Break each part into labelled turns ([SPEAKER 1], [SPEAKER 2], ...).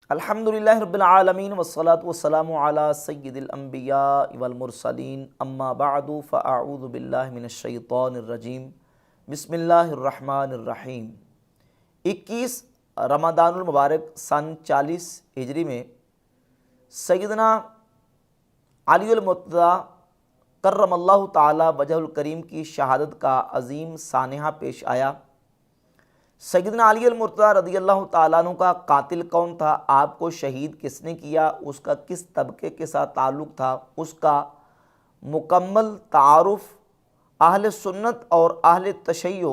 [SPEAKER 1] الحمدللہ رب العالمین والصلاة والسلام علی سید الانبیاء والمرسلین اما بعد فاعوذ باللہ من الشیطان الرجیم بسم اللہ الرحمن الرحیم۔ 21 رمضان المبارک سن 40 ہجری میں سیدنا علی المرتضیٰ کرم اللہ تعالی وجہ الکریم کی شہادت کا عظیم سانحہ پیش آیا۔ سیدنا علی المرتضیٰ رضی اللہ تعالیٰ عنہ کا قاتل کون تھا، آپ کو شہید کس نے کیا، اس کا کس طبقے کے ساتھ تعلق تھا، اس کا مکمل تعارف اہل سنت اور اہل تشیع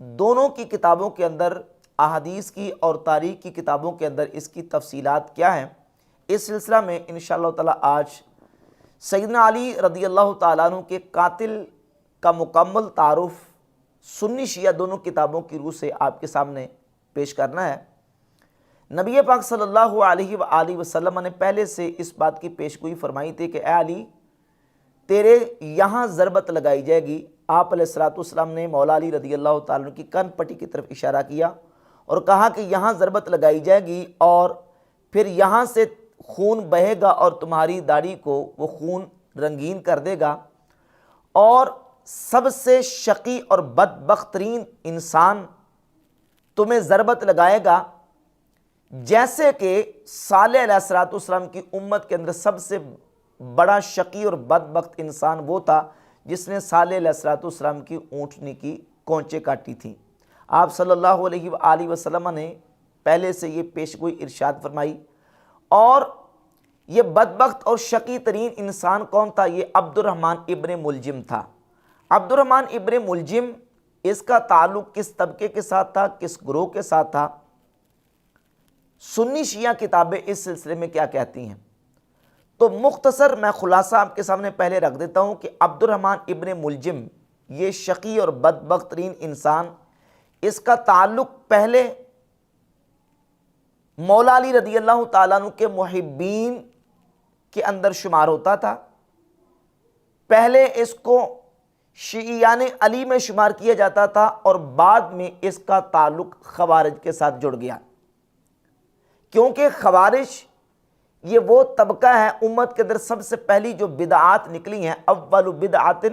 [SPEAKER 1] دونوں کی کتابوں کے اندر، احادیث کی اور تاریخ کی کتابوں کے اندر اس کی تفصیلات کیا ہیں، اس سلسلہ میں انشاءاللہ تعالی آج سیدنا علی رضی اللہ تعالیٰ عنہ کے قاتل کا مکمل تعارف سنی شیعہ دونوں کتابوں کی روح سے آپ کے سامنے پیش کرنا ہے۔ نبی پاک صلی اللہ علیہ وآلہ وسلم نے پہلے سے اس بات کی پیشگوئی فرمائی تھی کہ اے علی تیرے یہاں ضربت لگائی جائے گی۔ آپ علیہ السلام نے مولا علی رضی اللہ تعالیٰ عنہ کی کن پٹی کی طرف اشارہ کیا اور کہا کہ یہاں ضربت لگائی جائے گی اور پھر یہاں سے خون بہے گا اور تمہاری داڑھی کو وہ خون رنگین کر دے گا، اور سب سے شقی اور بدبخت ترین انسان تمہیں ضربت لگائے گا، جیسے کہ صالح علیہ السلام کی امت کے اندر سب سے بڑا شقی اور بدبخت انسان وہ تھا جس نے صالح علیہ السلام کی اونٹنی کی کونچے کاٹی تھی۔ آپ صلی اللہ علیہ وآلہ وسلم نے پہلے سے یہ پیشگوئی ارشاد فرمائی۔ اور یہ بدبخت اور شقی ترین انسان کون تھا؟ یہ عبد الرحمن ابن ملجم تھا۔ عبد الرحمن ابن ملجم، اس کا تعلق کس طبقے کے ساتھ تھا، کس گروہ کے ساتھ تھا؟ سنی شیعہ کتابیں اس سلسلے میں کیا کہتی ہیں؟ تو مختصر میں خلاصہ آپ کے سامنے پہلے رکھ دیتا ہوں کہ عبد الرحمن ابن ملجم یہ شقی اور بدبخت ترین انسان، اس کا تعلق پہلے مولا علی رضی اللہ تعالیٰ عنہ کے محبین کے اندر شمار ہوتا تھا۔ پہلے اس کو شیعیان علی میں شمار کیا جاتا تھا اور بعد میں اس کا تعلق خوارج کے ساتھ جڑ گیا، کیونکہ خوارج یہ وہ طبقہ ہے امت کے اندر سب سے پہلی جو بدعات نکلی ہیں۔ اول بدعات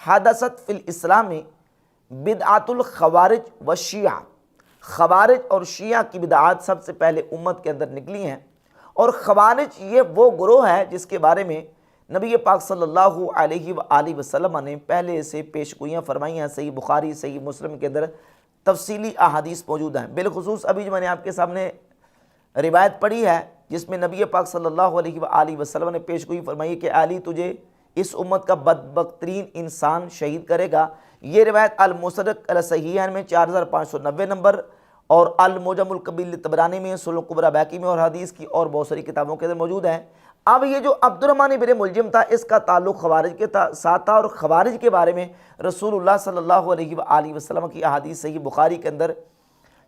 [SPEAKER 1] حدثت فی الاسلام بدعات الخوارج والشیعہ، خوارج اور شیعہ کی بدعات سب سے پہلے امت کے اندر نکلی ہیں۔ اور خوارج یہ وہ گروہ ہے جس کے بارے میں نبی پاک صلی اللہ علیہ وآلہ وسلم نے پہلے سے پیشگوئیاں فرمائی ہیں۔ صحیح بخاری صحیح مسلم کے اندر تفصیلی احادیث موجود ہیں۔ بالخصوص ابھی جو میں نے آپ کے سامنے روایت پڑھی ہے جس میں نبی پاک صلی اللہ علیہ وآلہ وسلم نے پیشگوئی فرمائی کہ علی تجھے اس امت کا بدبخت ترین انسان شہید کرے گا۔ یہ روایت المصدق علی صحیحین میں 4590 نمبر اور المعجم الکبیر طبرانی میں، سنن الکبریٰ بیہقی میں اور حدیث کی اور بہت ساری کتابوں کے اندر موجود ہیں۔ اب یہ جو عبد الرحمن ابن ملجم تھا، اس کا تعلق خوارج کے ساتھ تھا، اور خوارج کے بارے میں رسول اللہ صلی اللہ علیہ وآلہ وسلم کی احادیث صحیح بخاری کے اندر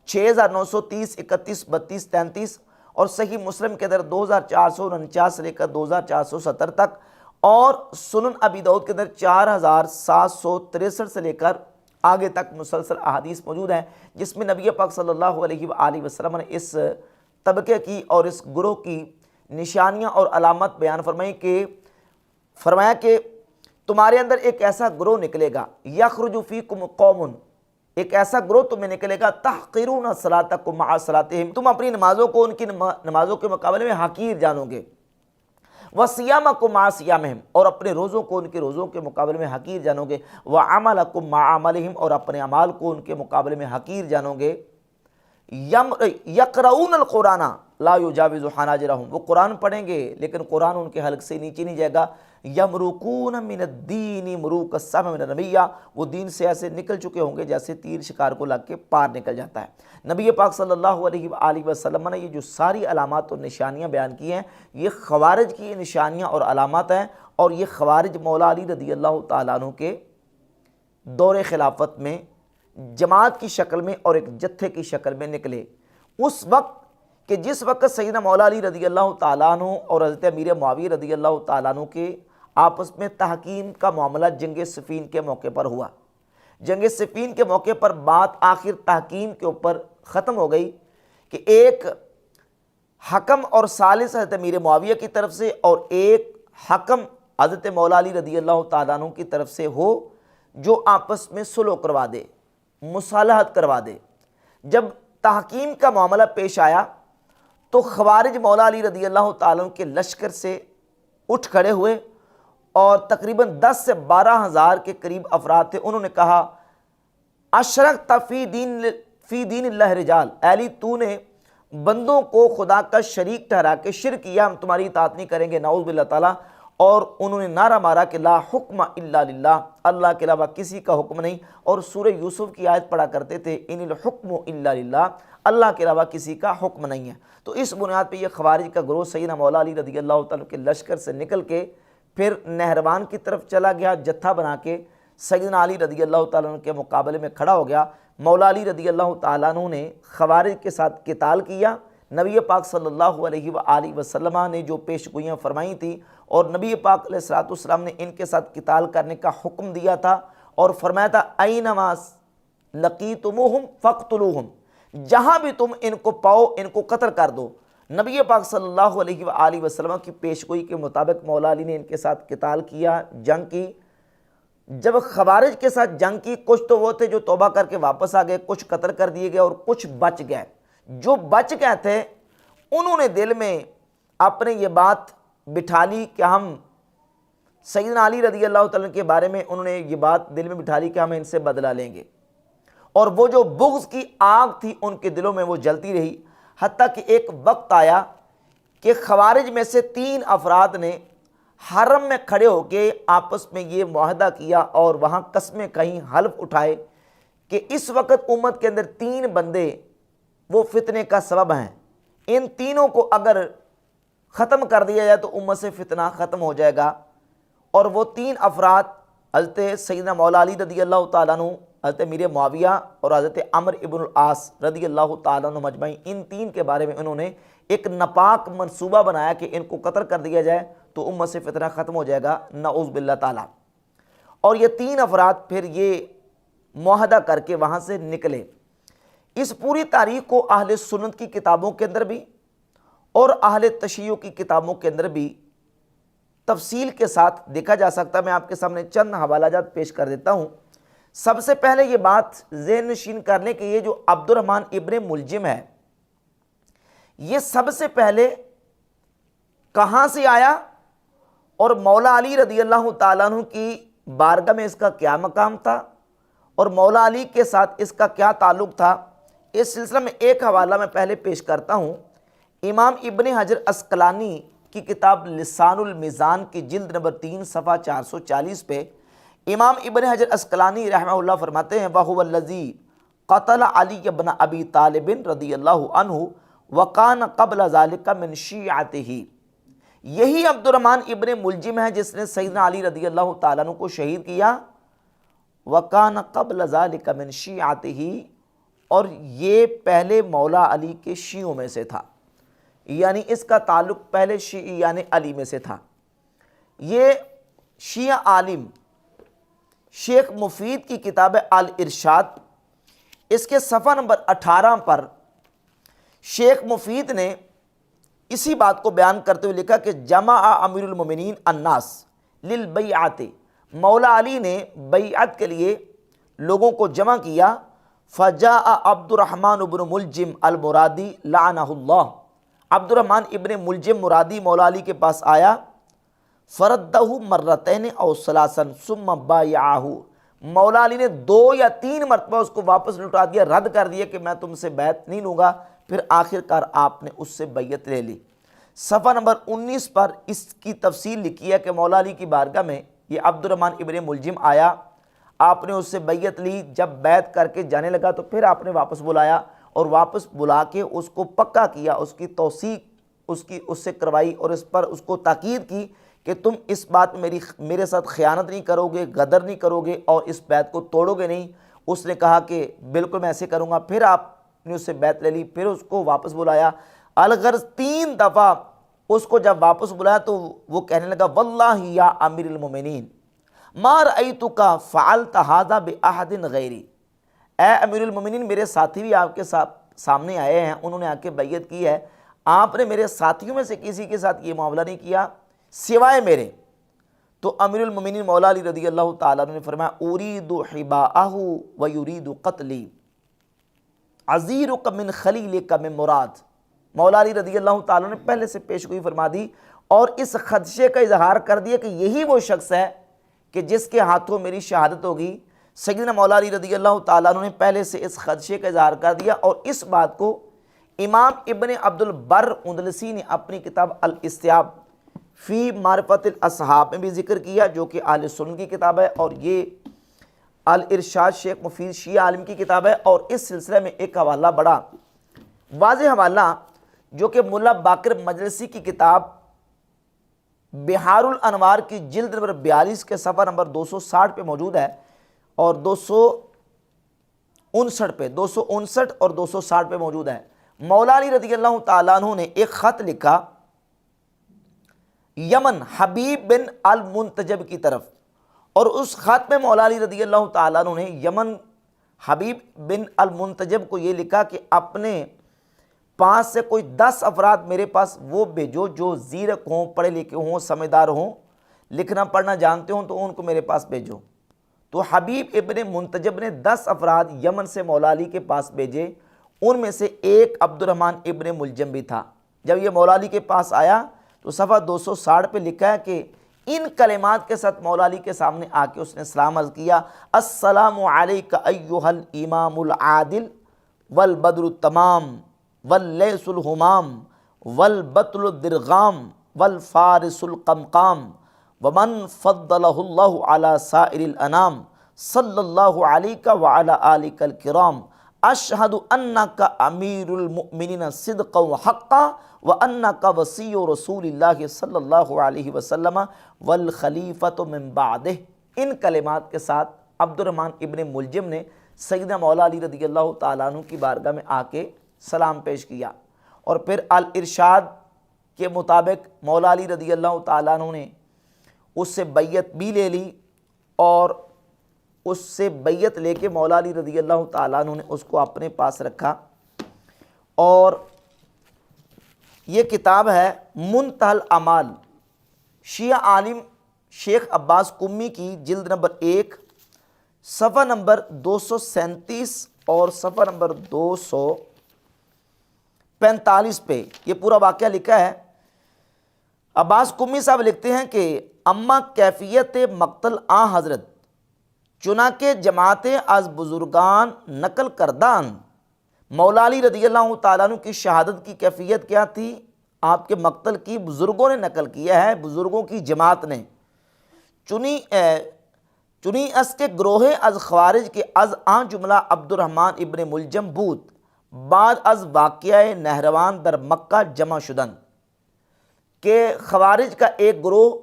[SPEAKER 1] 6930، 31، 32، 33 اور صحیح مسلم کے اندر 2449 سے لے کر 2470 تک، اور سنن ابی داؤد کے اندر 4763 سے لے کر آگے تک مسلسل احادیث موجود ہیں، جس میں نبی پاک صلی اللہ علیہ وآلہ وسلم نے اس طبقے کی اور اس گروہ کی نشانیاں اور علامت بیان فرمایا کہ تمہارے اندر ایک ایسا گروہ نکلے گا، یخرج فیکم قوم، ایک ایسا گروہ تمہیں نکلے گا، تحقرون صلاتکم مع صلاتہم، تم اپنی نمازوں کو ان کی نمازوں کے مقابلے میں حقیر جانو گے، وصیامکم مع صیامہم، اور اپنے روزوں کو ان کے روزوں کے مقابلے میں حقیر جانو گے، وعملکم مع عملہم، اور اپنے اعمال کو ان کے مقابلے میں حقیر جانو گے، یقرؤون القرآن لا یجاوز حناجرہم، وہ قرآن پڑھیں گے لیکن قرآن ان کے حلق سے نیچے نہیں جائے گا، یمرقون من الدین مروق السهم من الرمیہ، وہ دین سے ایسے نکل چکے ہوں گے جیسے تیر شکار کو لگ کے پار نکل جاتا ہے۔ نبی پاک صلی اللہ علیہ وآلہ وسلم نے یہ جو ساری علامات اور نشانیاں بیان کی ہیں، یہ خوارج کی نشانیاں اور علامات ہیں، اور یہ خوارج مولا علی رضی اللہ تعالیٰ عنہ کے دور خلافت میں جماعت کی شکل میں اور ایک جتھے کی شکل میں نکلے، اس وقت کہ جس وقت سیدنا مولا علی رضی اللہ تعالیٰ عنہ اور حضرت امیر معاویہ رضی اللہ تعالیٰ عنہ کے آپس میں تحکیم کا معاملہ جنگ صفین کے موقع پر ہوا۔ جنگ صفین کے موقع پر بات آخر تحکیم کے اوپر ختم ہو گئی کہ ایک حکم اور ثالث حضرت امیر معاویہ کی طرف سے اور ایک حکم حضرت مولا علی رضی اللہ تعالیٰ عنہ کی طرف سے ہو جو آپس میں صلح کروا دے، مصالحت کروا دے۔ جب تحکیم کا معاملہ پیش آیا تو خوارج مولا علی رضی اللہ تعالیٰ عنہ کے لشکر سے اٹھ کھڑے ہوئے اور تقریباً 10 سے 12,000 کے قریب افراد تھے۔ انہوں نے کہا اشرکت فی دین اللہ رجال، اے علی تو نے بندوں کو خدا کا شریک ٹھہرا کے شرک کیا، ہم تمہاری اطاعت نہیں کریں گے، نعوذ باللہ تعالیٰ۔ اور انہوں نے نعرہ مارا کہ لا حکم الا للہ، اللہ کے علاوہ کسی کا حکم نہیں، اور سورہ یوسف کی آیت پڑھا کرتے تھے ان الحکم الا للہ، اللہ کے علاوہ کسی کا حکم نہیں ہے۔ تو اس بنیاد پہ یہ خوارج کا گروہ سیدنا مولا علی رضی اللہ تعالیٰ کے لشکر سے نکل کے پھر نہروان کی طرف چلا گیا، جتھا بنا کے سیدنا علی رضی اللہ تعالیٰ کے مقابلے میں کھڑا ہو گیا۔ مولا علی رضی اللہ تعالیٰ عنہ نے خوارج کے ساتھ قتال کیا۔ نبی پاک صلی اللہ علیہ وآلہ وسلم نے جو پیشگوئیاں فرمائی تھیں اور نبی پاک علیہ الصلوۃ والسلام نے ان کے ساتھ قتال کرنے کا حکم دیا تھا اور فرمایا تھا اینما لقیتموہم فاقتلوہم، جہاں بھی تم ان کو پاؤ ان کو قتل کر دو۔ نبی پاک صلی اللہ علیہ وآلہ وسلم کی پیشگوئی کے مطابق مولا علی نے ان کے ساتھ قتال کیا، جنگ کی۔ جب خوارج کے ساتھ جنگ کی، کچھ تو وہ تھے جو توبہ کر کے واپس آ گئے، کچھ قتل کر دیے گئے اور کچھ بچ گئے۔ جو بچ گئے تھے انہوں نے دل میں اپنے یہ بات بٹھا لی کہ ہم سیدنا علی رضی اللہ تعالیٰ کے بارے میں انہوں نے یہ بات دل میں بٹھا لی کہ ہم ان سے بدلہ لیں گے، اور وہ جو بغض کی آگ تھی ان کے دلوں میں وہ جلتی رہی، حتیٰ کہ ایک وقت آیا کہ خوارج میں سے 3 افراد نے حرم میں کھڑے ہو کے آپس میں یہ معاہدہ کیا اور وہاں قسمیں کہیں حلف اٹھائے کہ اس وقت امت کے اندر 3 بندے وہ فتنے کا سبب ہیں، ان تینوں کو اگر ختم کر دیا جائے تو امت سے فتنہ ختم ہو جائے گا۔ اور وہ 3 افراد حضرت سیدنا مولا علی رضی اللہ تعالیٰ عنہ، حضرت امیر معاویہ اور حضرت عمرو ابن العاص رضی اللہ تعالیٰ عنہ مجمعین، ان 3 کے بارے میں انہوں نے ایک ناپاک منصوبہ بنایا کہ ان کو قتل کر دیا جائے تو امت سے فتنہ ختم ہو جائے گا، نعوذ باللہ تعالیٰ۔ اور یہ 3 افراد پھر یہ معاہدہ کر کے وہاں سے نکلے۔ اس پوری تاریخ کو اہل سنت کی کتابوں کے اندر بھی اور اہل تشیع کی کتابوں کے اندر بھی تفصیل کے ساتھ دیکھا جا سکتا ہے۔ میں آپ کے سامنے چند حوالہ جات پیش کر دیتا ہوں۔ سب سے پہلے یہ بات ذہن نشین کر لیں کہ یہ جو عبد الرحمن ابن ملجم ہے، یہ سب سے پہلے کہاں سے آیا اور مولا علی رضی اللہ تعالیٰ عنہ کی بارگاہ میں اس کا کیا مقام تھا اور مولا علی کے ساتھ اس کا کیا تعلق تھا، اس سلسلہ میں ایک حوالہ میں پہلے پیش کرتا ہوں۔ امام ابن حجر عسقلانی کی کتاب لسان المیزان کی جلد نمبر 3 صفحہ 440 پہ امام ابن حجر عسقلانی رحمہ اللہ فرماتے ہیں وَهُوَ الَّذِي قَتَلَ عَلِيَّ بْنَ أَبِي طَالِبٍ رضی اللہ عنہ وَكَانَ قَبْلَ ذَلِكَ مِنْ شِيعَتِهِ، یہی عبد الرحمن ابن ملجم ہے جس نے سیدنا علی رضی اللہ تعالیٰ عنہ کو شہید کیا، وَكَانَ قَبْلَ ذَلِكَ مِنْ شِيعَتِهِ، اور یہ پہلے مولا علی کے شیعوں میں سے تھا، یعنی اس کا تعلق پہلے شیعی یعنی علی میں سے تھا۔ یہ شیعہ عالم شیخ مفید کی کتاب الارشاد، اس کے صفحہ نمبر 18 پر شیخ مفید نے اسی بات کو بیان کرتے ہوئے لکھا کہ جمع امیر المومنین الناس للبیعت، مولا علی نے بیعت کے لیے لوگوں کو جمع کیا، فجاء عبد الرحمن ابن ملجم المرادی لعنہ اللہ، عبد الرحمن ابن ملجم مرادی مولا علی کے پاس آیا، فردہ مرتین او ثلاثا ثم بایعہ، مولا علی نے 2 یا 3 مرتبہ اس کو واپس لوٹا دیا، رد کر دیا کہ میں تم سے بیعت نہیں لوں گا، پھر آخر کار آپ نے اس سے بیعت لے لی۔ صفحہ نمبر 19 پر اس کی تفصیل لکھی ہے کہ مولا علی کی بارگاہ میں یہ عبد الرحمن ابن ملجم آیا، آپ نے اس سے بیعت لی، جب بیعت کر کے جانے لگا تو پھر آپ نے واپس بلایا اور واپس بلا کے اس کو پکا کیا، اس کی توثیق اس سے کروائی اور اس پر اس کو تاکید کی کہ تم اس بات میرے ساتھ خیانت نہیں کرو گے، غدر نہیں کرو گے اور اس بیعت کو توڑو گے نہیں۔ اس نے کہا کہ بالکل میں ایسے کروں گا، پھر آپ نے اس سے بیعت لے لی، پھر اس کو واپس بلایا۔ الغرض 3 دفعہ اس کو جب واپس بلایا تو وہ کہنے لگا واللہ یا امیر المومنین ما رأیتک فعلت ھذا بأحد غیری، اے امیر المومنین میرے ساتھی بھی آپ کے سامنے آئے ہیں، انہوں نے آ کے بیعت کی ہے، آپ نے میرے ساتھیوں میں سے کسی کے ساتھ یہ معاملہ نہیں کیا سوائے میرے۔ تو امیر المومنین مولا علی رضی اللہ تعالیٰ عنہ نے فرمایا ارید حباءہ و یرید قتلی عزیرک من خلیلک من مراد۔ مولا علی رضی اللہ تعالیٰ نے پہلے سے پیشگوئی فرما دی اور اس خدشے کا اظہار کر دیا کہ یہی وہ شخص ہے کہ جس کے ہاتھوں میری شہادت ہوگی۔ سیدنا مولا علی رضی اللہ تعالیٰ عنہ نے پہلے سے اس خدشے کا اظہار کر دیا، اور اس بات کو امام ابن عبد البر اندلسی نے اپنی کتاب الاستیاب فی معرفت الاصحاب میں بھی ذکر کیا، جو کہ اہل سنن کی کتاب ہے، اور یہ الارشاد شیخ مفید شیعہ عالم کی کتاب ہے۔ اور اس سلسلے میں ایک حوالہ بڑا واضح حوالہ جو کہ ملا باقر مجلسی کی کتاب بحار الانوار کی جلد نمبر 42 کے صفحہ نمبر 260 پہ موجود ہے، اور 259 اور 260 پہ موجود ہے۔ مولا علی رضی اللہ تعالیٰ عنہ نے ایک خط لکھا یمن حبیب بن المنتجب کی طرف، اور اس خط میں مولا علی رضی اللہ تعالیٰ عنہ نے یمن حبیب بن المنتجب کو یہ لکھا کہ اپنے پاس سے کوئی 10 افراد میرے پاس وہ بھیجو جو زیرک ہوں، پڑھے لکھے ہوں، سمجھدار ہوں، لکھنا پڑھنا جانتے ہوں، تو ان کو میرے پاس بھیجو۔ تو حبیب ابن منتجب نے 10 افراد یمن سے مولا علی کے پاس بھیجے، ان میں سے ایک عبد الرحمن ابن ملجم بھی تھا۔ جب یہ مولا علی کے پاس آیا تو صفحہ 260 پہ لکھا ہے کہ ان کلمات کے ساتھ مولا علی کے سامنے آ کے اس نے سلام عرض کیا، السلام علیک ایھا الامام العادل والبدر التمام واللیث الہمام والبطل الدرغام والفارس القمقام ومن فضلہ اللہ علی سائر الانام صلی اللہ علیک وعلی آلک الکرام، اشہد انک امیر المؤمنین صدقا وحقا وانک وصی رسول اللہ صلی اللہ علیہ وسلم والخلیفۃ من بعدہ۔ ان کلمات کے ساتھ عبد الرحمن ابن ملجم نے سیدنا مولا علی رضی اللہ تعالیٰ عنہ کی بارگاہ میں آ کے سلام پیش کیا، اور پھر الارشاد کے مطابق مولا علی رضی اللہ تعالیٰ عنہ نے اس سے بیعت بھی لے لی، اور اس سے بیعت لے کے مولا علی رضی اللہ تعالیٰ عنہ نے اس کو اپنے پاس رکھا۔ اور یہ کتاب ہے منتہی الاعمال شیعہ عالم شیخ عباس قمی کی، جلد نمبر 1 صفحہ نمبر 237 اور صفحہ نمبر 245 پہ یہ پورا واقعہ لکھا ہے۔ عباس قمی صاحب لکھتے ہیں کہ اما کیفیت مقتل حضرت چنانکہ جماعتیں از بزرگان نقل کردان، مولا علی رضی اللہ تعالیٰ عنہ کی شہادت کی کیفیت کیا تھی؟ آپ کے مقتل کی بزرگوں نے نقل کیا ہے، بزرگوں کی جماعت نے۔ چنی اس کے گروہ از خوارج کے از آن جملہ عبد الرحمن ابن ملجم بود بعد از واقعہ نہروان در مکہ جمع شدن، کہ خوارج کا ایک گروہ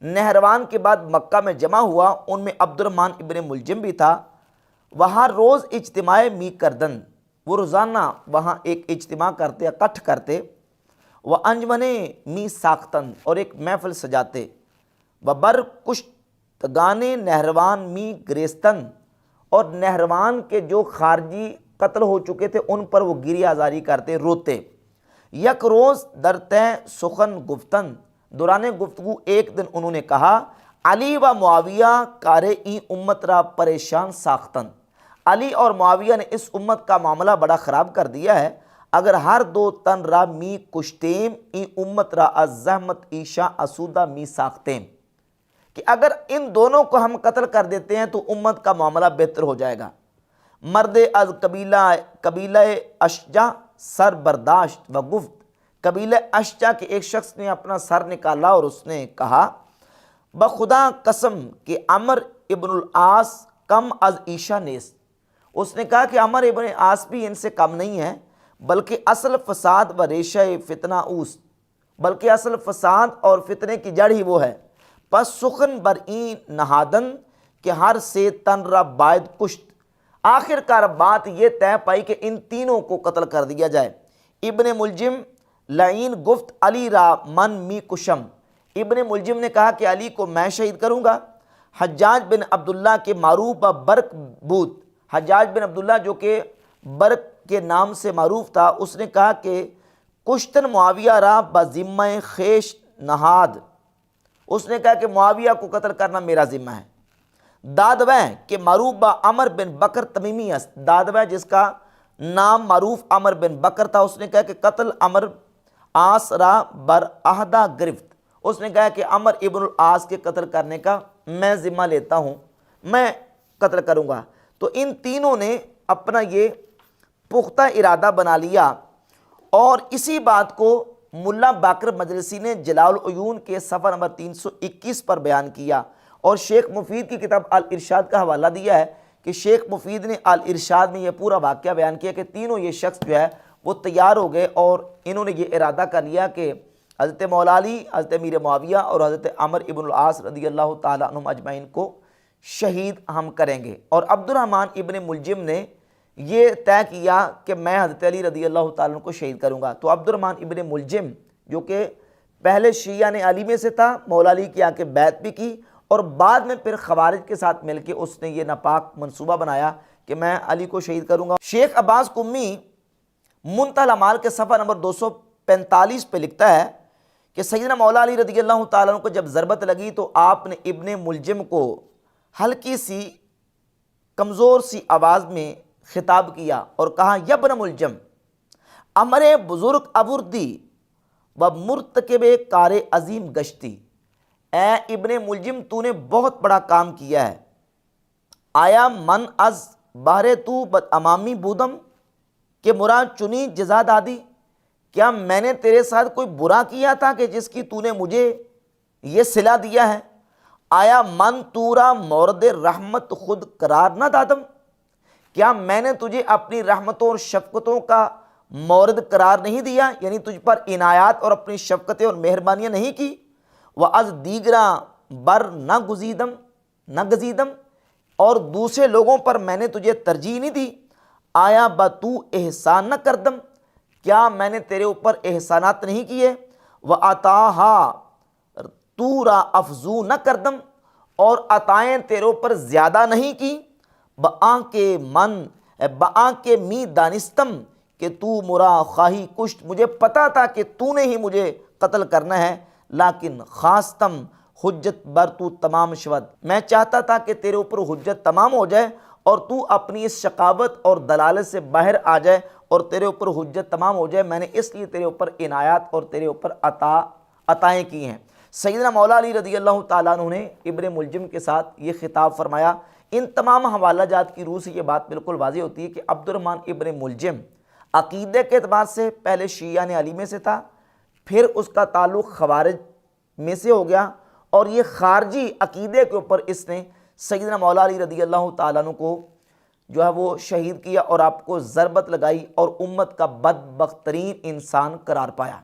[SPEAKER 1] نہروان کے بعد مکہ میں جمع ہوا، ان میں عبد الرحمن ابن ملجم بھی تھا۔ وہاں روز اجتماع می کردن، وہ روزانہ وہاں ایک اجتماع کرتے، اکٹھ کرتے، وہ انجمنے می ساختن، اور ایک محفل سجاتے، وہ بر کشتگانے نہروان می گریستن، اور نہروان کے جو خارجی قتل ہو چکے تھے ان پر وہ گریہ آزاری کرتے، روتے۔ یک روز درتے سخن گفتن، دوران گفتگو ایک دن انہوں نے کہا، علی و معاویہ کارے ای امت را پریشان ساختن، علی اور معاویہ نے اس امت کا معاملہ بڑا خراب کر دیا ہے، اگر ہر دو تن را می کشتیم ای امت را از زحمت ایشا اسودہ می ساختیم، کہ اگر ان دونوں کو ہم قتل کر دیتے ہیں تو امت کا معاملہ بہتر ہو جائے گا۔ مرد از قبیلہ اشجع سر برداشت و گفت، قبیلہ اشجع کے ایک شخص نے اپنا سر نکالا اور اس نے کہا، بخدا قسم کہ عمر ابن العاص کم از عیشہ نیست، اس نے کہا کہ عمر ابن عاص بھی ان سے کم نہیں ہے، بلکہ اصل فساد و ریشہ فتنہ اوست، بلکہ اصل فساد اور فتنے کی جڑ ہی وہ ہے۔ پس سخن بر این نہادن کہ ہر سے تن را باید کشت، آخر کار بات یہ طے پائی کہ ان تینوں کو قتل کر دیا جائے۔ ابن ملجم لعین گفت علی را من می کشم، ابن ملجم نے کہا کہ علی کو میں شہید کروں گا۔ حجاج بن عبداللہ کے معروف برق بود، حجاج بن عبداللہ جو کہ برق کے نام سے معروف تھا، اس نے کہا کہ کشتن معاویہ را بذمہ خیش نہاد، اس نے کہا کہ معاویہ کو قتل کرنا میرا ذمہ ہے۔ دادویں کہ معروف با عمر بن بکر تمیمی است، دادویں جس کا نام معروف عمر بن بکر تھا، اس نے کہا کہ قتل عمر آس را بر عہدہ گرفت، اس نے کہا کہ عمر ابن العاص کے قتل کرنے کا میں ذمہ لیتا ہوں، میں قتل کروں گا۔ تو ان تینوں نے اپنا یہ پختہ ارادہ بنا لیا، اور اسی بات کو ملا باقر مجلسی نے جلال العیون کے صفحہ نمبر 321 پر بیان کیا، اور شیخ مفید کی کتاب الارشاد کا حوالہ دیا ہے کہ شیخ مفید نے الارشاد میں یہ پورا واقعہ بیان کیا کہ تینوں یہ شخص جو ہے وہ تیار ہو گئے، اور انہوں نے یہ ارادہ کر لیا کہ حضرت مولا علی، حضرت امیر معاویہ اور حضرت عمر ابن العاص رضی اللہ تعالیٰ عنہم اجمعین کو شہید ہم کریں گے۔ اور عبد الرحمن ابن ملجم نے یہ طے کیا کہ میں حضرت علی رضی اللہ تعالیٰ عنہ کو شہید کروں گا۔ تو عبد الرحمن ابن ملجم جو کہ پہلے شیعہ نے علی میں سے تھا، مولا علی کی آ کے بیعت بھی کی، اور بعد میں پھر خوارج کے ساتھ مل کے اس نے یہ ناپاک منصوبہ بنایا کہ میں علی کو شہید کروں گا۔ شیخ عباس قمی منتہی الاعمال کے صفحہ نمبر 245 پہ لکھتا ہے کہ سیدنا مولا علی رضی اللہ تعالیٰ عنہ کو جب ضربت لگی تو آپ نے ابن ملجم کو ہلکی سی کمزور سی آواز میں خطاب کیا اور کہا، یا ابن ملجم، امر بزرگ ابردی و مرتکب کار عظیم گشتی، اے ابن ملجم تو نے بہت بڑا کام کیا ہے، آیا من از بہر تو بد امامی بودم کہ مراد چنی جزا دادی، کیا میں نے تیرے ساتھ کوئی برا کیا تھا کہ جس کی تو نے مجھے یہ صلہ دیا ہے؟ آیا من تورا مورد رحمت خود قرار نہ دادم، کیا میں نے تجھے اپنی رحمتوں اور شفقتوں کا مورد قرار نہیں دیا، یعنی تجھ پر عنایات اور اپنی شفقتیں اور مہربانیاں نہیں کی؟ وَأَز دیگراں بر نہ گزیدم، اور دوسرے لوگوں پر میں نے تجھے ترجیح نہیں دی؟ آیا بتو احسان نہ کردم، کیا میں نے تیرے اوپر احسانات نہیں کیے؟ وَعَطَاهَا تُورَا افزو نہ کردم، اور عطائیں تیرے اوپر زیادہ نہیں کی؟ بآں کے می دانستم کہ تو مرا خواہی کشت، مجھے پتا تھا کہ تو نے ہی مجھے قتل کرنا ہے، لیکن خواستم حجت بر تو تمام شود، میں چاہتا تھا کہ تیرے اوپر حجت تمام ہو جائے اور تو اپنی اس شقاوت اور دلالت سے باہر آ جائے اور تیرے اوپر حجت تمام ہو جائے، میں نے اس لیے تیرے اوپر عنایات اور تیرے اوپر عطائیں کی ہیں۔ سیدنا مولا علی رضی اللہ تعالیٰ عنہ نے ابن ملجم کے ساتھ یہ خطاب فرمایا۔ ان تمام حوالہ جات کی روح سے یہ بات بالکل واضح ہوتی ہے کہ عبد الرحمن ابن ملجم عقیدے کے اعتبار سے پہلے شیعہ نے علی میں سے تھا، پھر اس کا تعلق خوارج میں سے ہو گیا، اور یہ خارجی عقیدے کے اوپر اس نے سیدنا مولا علی رضی اللہ تعالیٰ عنہ کو جو ہے وہ شہید کیا اور آپ کو ضربت لگائی اور امت کا بدبخت ترین انسان قرار پایا۔